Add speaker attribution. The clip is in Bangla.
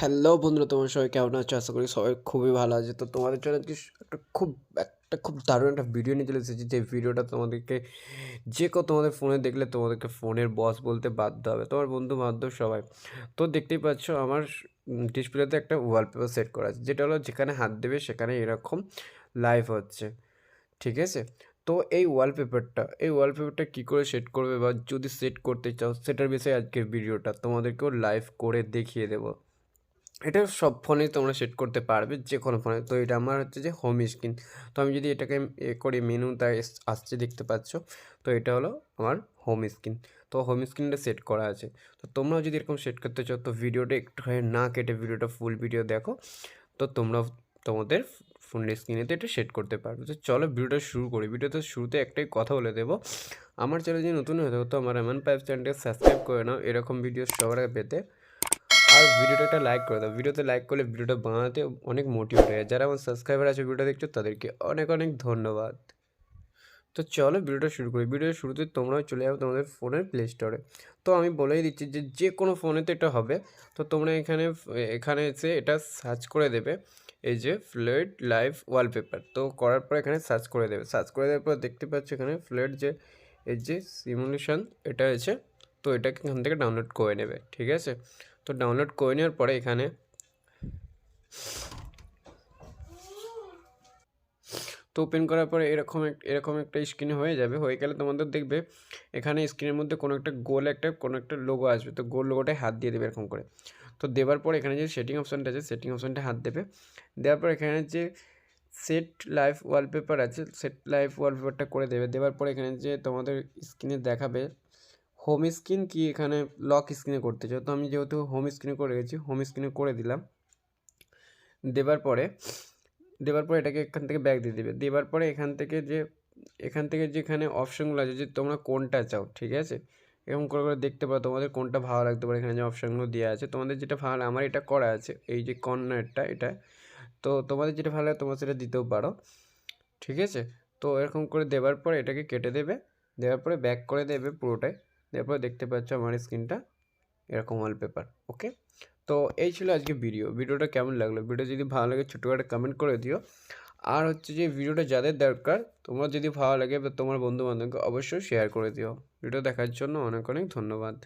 Speaker 1: হ্যালো বন্ধুরা, তোমার সবাই কেমন আছো? আশা করি সবাই খুবই ভালো আছে। তো তোমাদের জন্য আজকে একটা খুব দারুণ একটা ভিডিও নিয়ে চলে এসেছি, যে ভিডিওটা তোমাদেরকে যে কেউ তোমাদের ফোনে দেখলে তোমাদেরকে ফোনের বস বলতে বাধ্য হবে, তোমার বন্ধু বান্ধব সবাই। তো দেখতেই পাচ্ছ আমার ডিসপ্লেতে একটা ওয়ালপেপার সেট করা আছে, যেটা হলো যেখানে হাত দেবে সেখানে এরকম লাইভ হচ্ছে, ঠিক আছে? তো এই ওয়ালপেপারটা কী করে সেট করবে, বা যদি সেট করতে চাও সেটার বিষয়ে আজকের ভিডিওটা তোমাদেরকেও লাইভ করে দেখিয়ে দেবো। এটা সব ফোনেই তোমরা সেট করতে পারবে, যে কোনো ফোনে। তো এটা আমার হচ্ছে যে হোম স্ক্রিন। তো আমি যদি এটাকে করি, মেনুটা আসছে দেখতে পাচ্ছ। তো এটা হলো আমার হোম স্ক্রিন। তো হোম স্ক্রিনটা সেট করা আছে। তো তোমরাও যদি এরকম সেট করতে চাও, তো ভিডিওটা একটুখানি না কেটে ভিডিওটা ফুল ভিডিও দেখো। তো তোমরা তোমাদের ফোনের স্ক্রিনেতে এটা সেট করতে পারবে। তো চলো ভিডিওটা শুরু করি। ভিডিওতে শুরুতে একটাই কথা বলে দেবো, আমার চ্যানেল যদি নতুন হয়ে থাকো তো আমার এমন পাইপ চ্যানেলকে সাবস্ক্রাইব করে নাও এরকম ভিডিও সবার আগে পেতে। আর ভিডিওটা একটা লাইক করে দাও। ভিডিওতে লাইক করলে ভিডিওটা বানাতে অনেক মোটিভেট হয়ে যায়। যারা আমার সাবস্ক্রাইবার আছে ভিডিওটা দেখছো তাদেরকে অনেক অনেক ধন্যবাদ। তো চলো ভিডিওটা শুরু করি। ভিডিওর শুরুতে তোমরাও চলে যাবে তোমাদের ফোনের প্লে স্টোরে। তো আমি বলেই দিচ্ছি যে যে কোনো ফোনেতে এটা হবে। তো তোমরা এখানে এখানে এসে এটা সার্চ করে দেবে, এই যে ফ্লুইড লাইভ ওয়ালপেপার। তো করার পর এখানে সার্চ করে দেবে। সার্চ করে দেওয়ার পর দেখতে পাচ্ছ এখানে ফ্লুইড যে এই যে সিমুলেশন এটা আছে। তো এটাকে এখান থেকে ডাউনলোড করে নেবে, ঠিক আছে? তো ডাউনলোড করে নেওয়ার পরে এখানে তো ওপেন করার পরে এরকম একটা স্ক্রিন হয়ে যাবে। হয়ে গেলে তোমাদের দেখবে এখানে স্ক্রিনের মধ্যে কোনো একটা লোগো আসবে। তো গোল লোগোটায় হাত দিয়ে দেবে এরকম করে। তো দেওয়ার পর এখানে যে সেটিং অপশানটা আছে, সেটিং অপশানটা হাত দেবে। দেওয়ার পর এখানে যে সেট লাইভ ওয়ালপেপার আছে, সেট লাইভ ওয়ালপেপারটা করে দেবে। দেওয়ার পর এখানে যে তোমাদের স্ক্রিনে দেখাবে হোম স্ক্রিন কি এখানে লক স্ক্রিনে করতে চাও। তো আমি যেহেতু হোম স্ক্রিনে করে রেখেছি, হোম স্ক্রিনে করে দিলাম। দেওয়ার পরে এটাকে এখান থেকে ব্যাক দিয়ে দেবে। দেওয়ার পরে এখান থেকে যেখানে অপশানগুলো আছে, যে তোমরা কোনটা চাও, ঠিক আছে? এরকম করে করে দেখতে পারো তোমাদের কোনটা ভালো লাগতে পারে। এখানে যে অপশানগুলো দেওয়া আছে তোমাদের যেটা ভালো, আমার এটা করা আছে এই যে কর্নারটা এটা। তো তোমাদের যেটা ভালো লাগে তোমরা সেটা দিতেও পারো, ঠিক আছে? তো এরকম করে দেওয়ার পরে এটাকে কেটে দেবে। দেওয়ার পরে ব্যাক করে দেবে পুরোটাই। দেওয়ার পরে দেখতে পাচ্ছ আমার স্ক্রিনটা এরকম ওয়ালপেপার। ওকে, তো এই ছিল আজকে ভিডিওটা কেমন লাগলো? ভিডিও যদি ভালো লাগে ছোটো একটা কমেন্ট করে দিও। আর হচ্ছে যে ভিডিওটা যাদের দরকার, তোমার যদি ভালো লাগে বা তোমার বন্ধু বান্ধবকে অবশ্যই শেয়ার করে দিও। ভিডিও দেখার জন্য অনেক অনেক ধন্যবাদ।